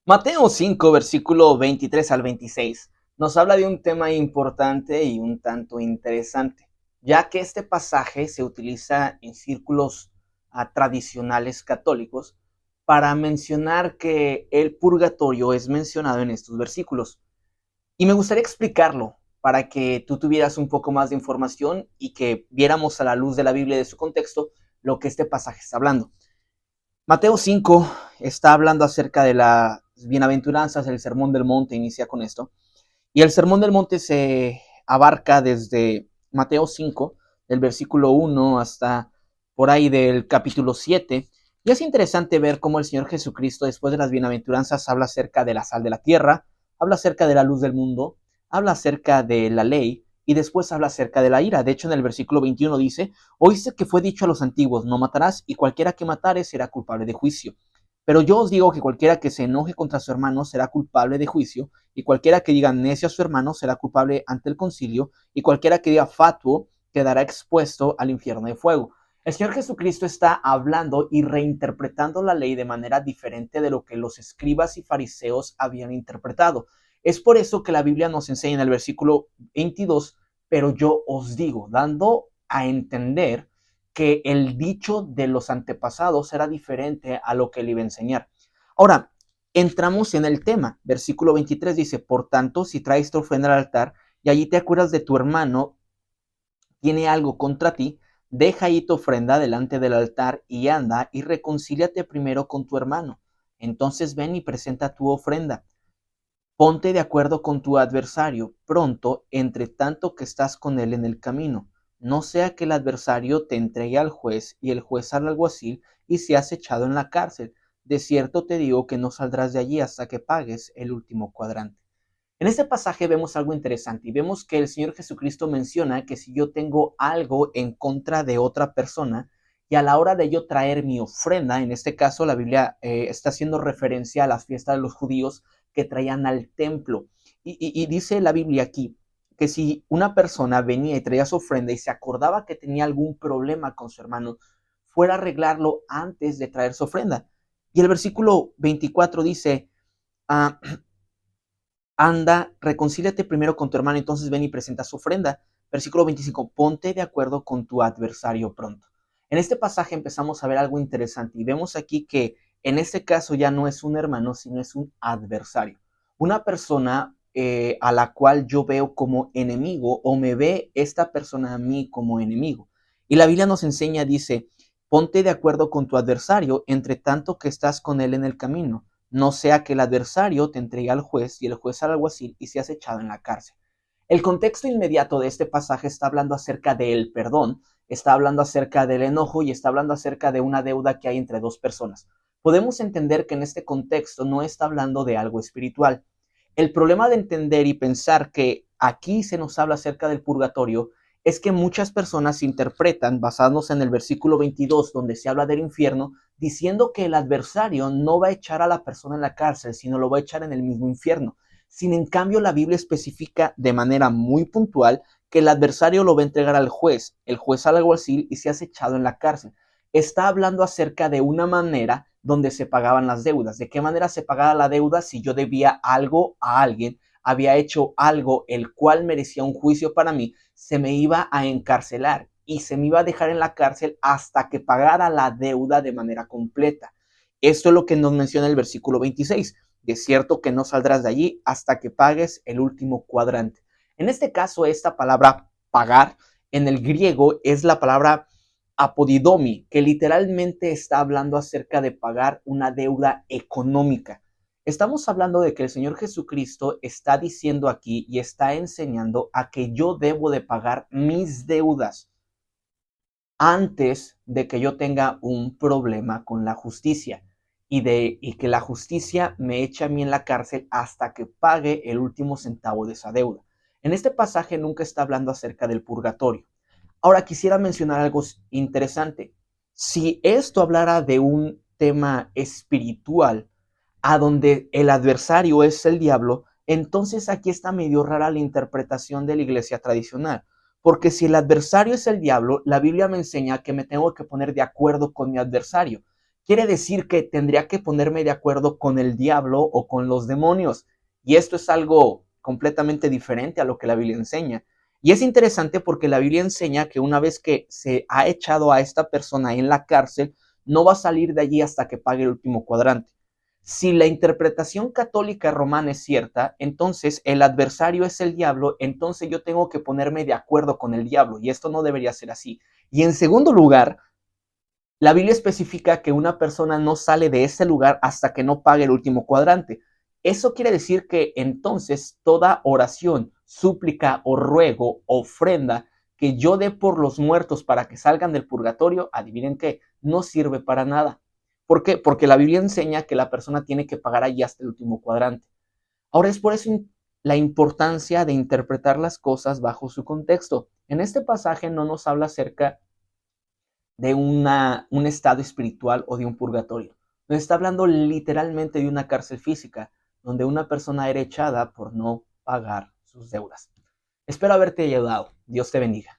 Mateo 5, versículo 23 al 26, nos habla de un tema importante y un tanto interesante, ya que este pasaje se utiliza en círculos tradicionales católicos para mencionar que el purgatorio es mencionado en estos versículos. Y me gustaría explicarlo para que tú tuvieras un poco más de información y que viéramos a la luz de la Biblia y de su contexto lo que este pasaje está hablando. Mateo 5 está hablando acerca de las bienaventuranzas, el Sermón del Monte inicia con esto. Y el Sermón del Monte se abarca desde Mateo 5, del versículo 1 hasta por ahí del capítulo 7. Y es interesante ver cómo el Señor Jesucristo, después de las bienaventuranzas, habla acerca de la sal de la tierra, habla acerca de la luz del mundo, habla acerca de la ley y después habla acerca de la ira. De hecho, en el versículo 21 dice, oíste que fue dicho a los antiguos, no matarás, y cualquiera que matare será culpable de juicio. Pero yo os digo que cualquiera que se enoje contra su hermano será culpable de juicio, y cualquiera que diga necio a su hermano será culpable ante el concilio, y cualquiera que diga fatuo quedará expuesto al infierno de fuego. El Señor Jesucristo está hablando y reinterpretando la ley de manera diferente de lo que los escribas y fariseos habían interpretado. Es por eso que la Biblia nos enseña en el versículo 22, pero yo os digo, dando a entender que el dicho de los antepasados era diferente a lo que él iba a enseñar. Ahora, entramos en el tema. Versículo 23 dice, por tanto, si traes tu ofrenda al altar y allí te acuerdas de tu hermano, tiene algo contra ti, deja ahí tu ofrenda delante del altar y anda y reconcíliate primero con tu hermano. Entonces ven y presenta tu ofrenda. Ponte de acuerdo con tu adversario pronto, entre tanto que estás con él en el camino. No sea que el adversario te entregue al juez y el juez al alguacil y seas echado en la cárcel. De cierto te digo que no saldrás de allí hasta que pagues el último cuadrante. En este pasaje vemos algo interesante y vemos que el Señor Jesucristo menciona que si yo tengo algo en contra de otra persona y a la hora de yo traer mi ofrenda, en este caso la Biblia está haciendo referencia a las fiestas de los judíos que traían al templo. Y dice la Biblia aquí que si una persona venía y traía su ofrenda y se acordaba que tenía algún problema con su hermano, fuera a arreglarlo antes de traer su ofrenda. Y el versículo 24 dice, ah, anda, reconcíliate primero con tu hermano, entonces ven y presenta su ofrenda. Versículo 25, ponte de acuerdo con tu adversario pronto. En este pasaje empezamos a ver algo interesante y vemos aquí que en este caso ya no es un hermano, sino es un adversario. Una persona a la cual yo veo como enemigo o me ve esta persona a mí como enemigo. Y la Biblia nos enseña, dice, ponte de acuerdo con tu adversario entre tanto que estás con él en el camino, no sea que el adversario te entregue al juez y el juez al alguacil y seas echado en la cárcel. El contexto inmediato de este pasaje está hablando acerca del perdón, está hablando acerca del enojo y está hablando acerca de una deuda que hay entre dos personas. Podemos entender que en este contexto no está hablando de algo espiritual. El problema de entender y pensar que aquí se nos habla acerca del purgatorio es que muchas personas interpretan, basándose en el versículo 22, donde se habla del infierno, diciendo que el adversario no va a echar a la persona en la cárcel, sino lo va a echar en el mismo infierno. Sin en cambio, la Biblia especifica de manera muy puntual que el adversario lo va a entregar al juez, el juez al alguacil y se hace echado en la cárcel. Está hablando acerca de una manera donde se pagaban las deudas. ¿De qué manera se pagaba la deuda? Si yo debía algo a alguien, había hecho algo el cual merecía un juicio para mí, se me iba a encarcelar y se me iba a dejar en la cárcel hasta que pagara la deuda de manera completa. Esto es lo que nos menciona el versículo 26. De cierto que no saldrás de allí hasta que pagues el último cuadrante. En este caso, esta palabra pagar en el griego es la palabra apodidomi, que literalmente está hablando acerca de pagar una deuda económica. Estamos hablando de que el Señor Jesucristo está diciendo aquí y está enseñando a que yo debo de pagar mis deudas antes de que yo tenga un problema con la justicia y que la justicia me eche a mí en la cárcel hasta que pague el último centavo de esa deuda. En este pasaje nunca está hablando acerca del purgatorio. Ahora quisiera mencionar algo interesante. Si esto hablara de un tema espiritual, a donde el adversario es el diablo, entonces aquí está medio rara la interpretación de la iglesia tradicional. Porque si el adversario es el diablo, la Biblia me enseña que me tengo que poner de acuerdo con mi adversario. quiere decir que tendría que ponerme de acuerdo con el diablo o con los demonios. Y esto es algo completamente diferente a lo que la Biblia enseña. Y es interesante porque la Biblia enseña que una vez que se ha echado a esta persona en la cárcel, no va a salir de allí hasta que pague el último cuadrante. Si la interpretación católica romana es cierta, entonces el adversario es el diablo, entonces yo tengo que ponerme de acuerdo con el diablo, y esto no debería ser así. Y en segundo lugar, la Biblia especifica que una persona no sale de ese lugar hasta que no pague el último cuadrante. Eso quiere decir que entonces toda oración, súplica o ruego, ofrenda que yo dé por los muertos para que salgan del purgatorio, adivinen qué, no sirve para nada. ¿Por qué? Porque la Biblia enseña que la persona tiene que pagar allí hasta el último cuadrante. Ahora es por eso la importancia de interpretar las cosas bajo su contexto. En este pasaje no nos habla acerca de un estado espiritual o de un purgatorio. Nos está hablando literalmente de una cárcel física, donde una persona era echada por no pagar sus deudas. Espero haberte ayudado. Dios te bendiga.